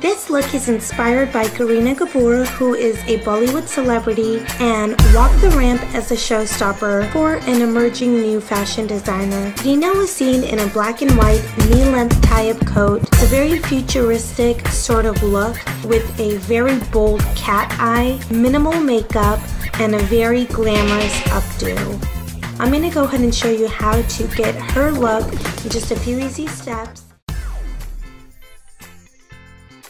This look is inspired by Kareena Kapoor, who is a Bollywood celebrity and walked the ramp as a showstopper for an emerging new fashion designer. Kareena was seen in a black and white knee-length tie-up coat. It's a very futuristic sort of look with a very bold cat eye, minimal makeup, and a very glamorous updo. I'm going to go ahead and show you how to get her look in just a few easy steps.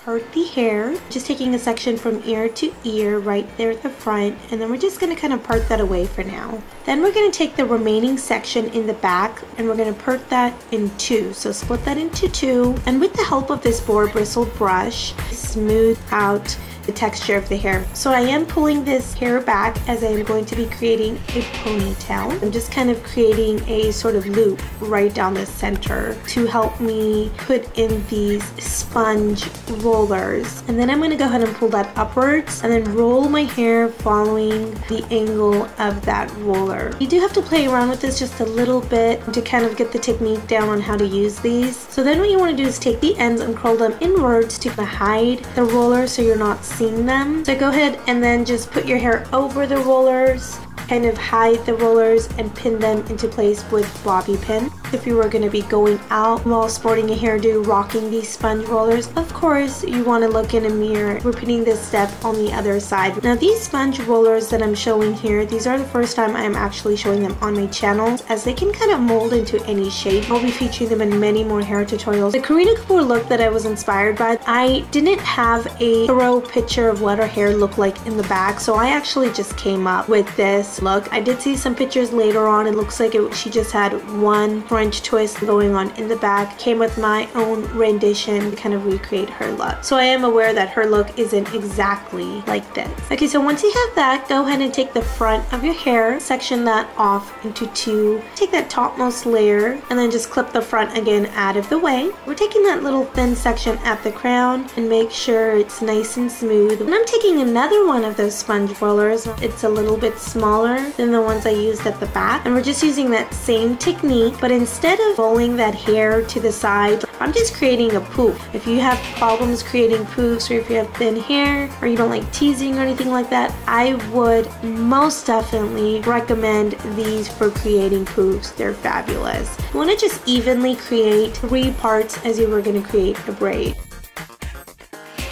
Part the hair, just taking a section from ear to ear right there at the front, and then we're just going to kind of part that away for now. Then we're going to take the remaining section in the back and we're going to part that in two. So split that into two, and with the help of this boar bristled brush, smooth out the texture of the hair. So I am pulling this hair back as I am going to be creating a ponytail. I'm just kind of creating a sort of loop right down the center to help me put in these sponge rollers. And then I'm going to go ahead and pull that upwards and then roll my hair following the angle of that roller. You do have to play around with this just a little bit to kind of get the technique down on how to use these. So then what you want to do is take the ends and curl them inwards to hide the roller so you're not seeing them. So go ahead and then just put your hair over the rollers, kind of hide the rollers and pin them into place with bobby pin. If you were going to be going out while sporting a hairdo rocking these sponge rollers, of course you want to look in a mirror, repeating this step on the other side. Now these sponge rollers that I'm showing here, these are the first time I'm actually showing them on my channel, as they can kind of mold into any shape. I'll be featuring them in many more hair tutorials. The Kareena Kapoor look that I was inspired by, I didn't have a thorough picture of what her hair looked like in the back, so I actually just came up with this look. I did see some pictures later on. It looks like she just had one French twist going on in the back. Came with my own rendition to kind of recreate her look. So I am aware that her look isn't exactly like this. Okay, so once you have that, go ahead and take the front of your hair, section that off into two, take that topmost layer, and then just clip the front again out of the way. We're taking that little thin section at the crown and make sure it's nice and smooth. And I'm taking another one of those sponge rollers. It's a little bit smaller than the ones I used at the back, and we're just using that same technique, but instead of rolling that hair to the side, I'm just creating a poof. If you have problems creating poofs, or if you have thin hair, or you don't like teasing or anything like that, I would most definitely recommend these for creating poofs. They're fabulous. You want to just evenly create 3 parts as you were going to create a braid.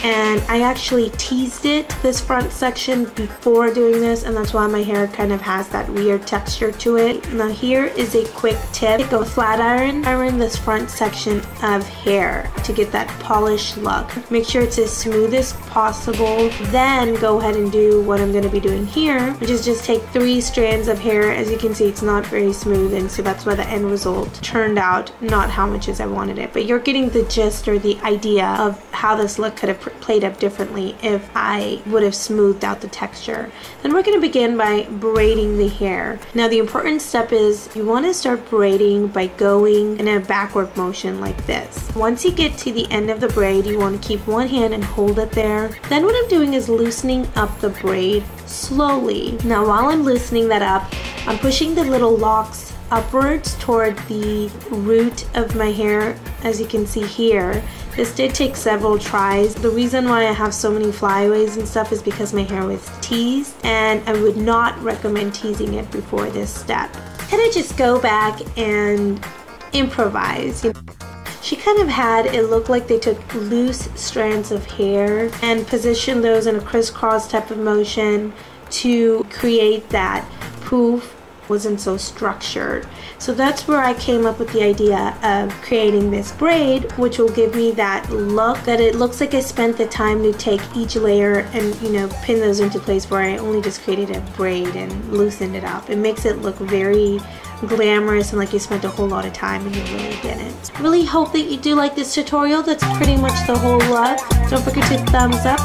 And I actually teased this front section before doing this, and that's why my hair kind of has that weird texture to it. Now here is a quick tip. Go flat iron this front section of hair to get that polished look. Make sure it's as smooth as possible. Then go ahead and do what I'm going to be doing here, which is just take 3 strands of hair. As you can see, it's not very smooth, and so that's why the end result turned out not how much as I wanted it. But you're getting the gist or the idea of how this look could have played up differently if I would have smoothed out the texture. Then we're going to begin by braiding the hair. Now the important step is you want to start braiding by going in a backward motion like this. Once you get to the end of the braid, you want to keep one hand and hold it there. Then what I'm doing is loosening up the braid slowly. Now while I'm loosening that up, I'm pushing the little locks upwards toward the root of my hair. As you can see here, this did take several tries. The reason why I have so many flyaways and stuff is because my hair was teased, and I would not recommend teasing it before this step. Kind of just go back and improvise. She kind of had it look like they took loose strands of hair and positioned those in a crisscross type of motion to create that poof. Wasn't so structured. So that's where I came up with the idea of creating this braid, which will give me that look that it looks like I spent the time to take each layer and, you know, pin those into place, where I only just created a braid and loosened it up. It makes it look very glamorous and like you spent a whole lot of time and you really didn't. Really hope that you do like this tutorial. That's pretty much the whole look. Don't forget to thumbs up.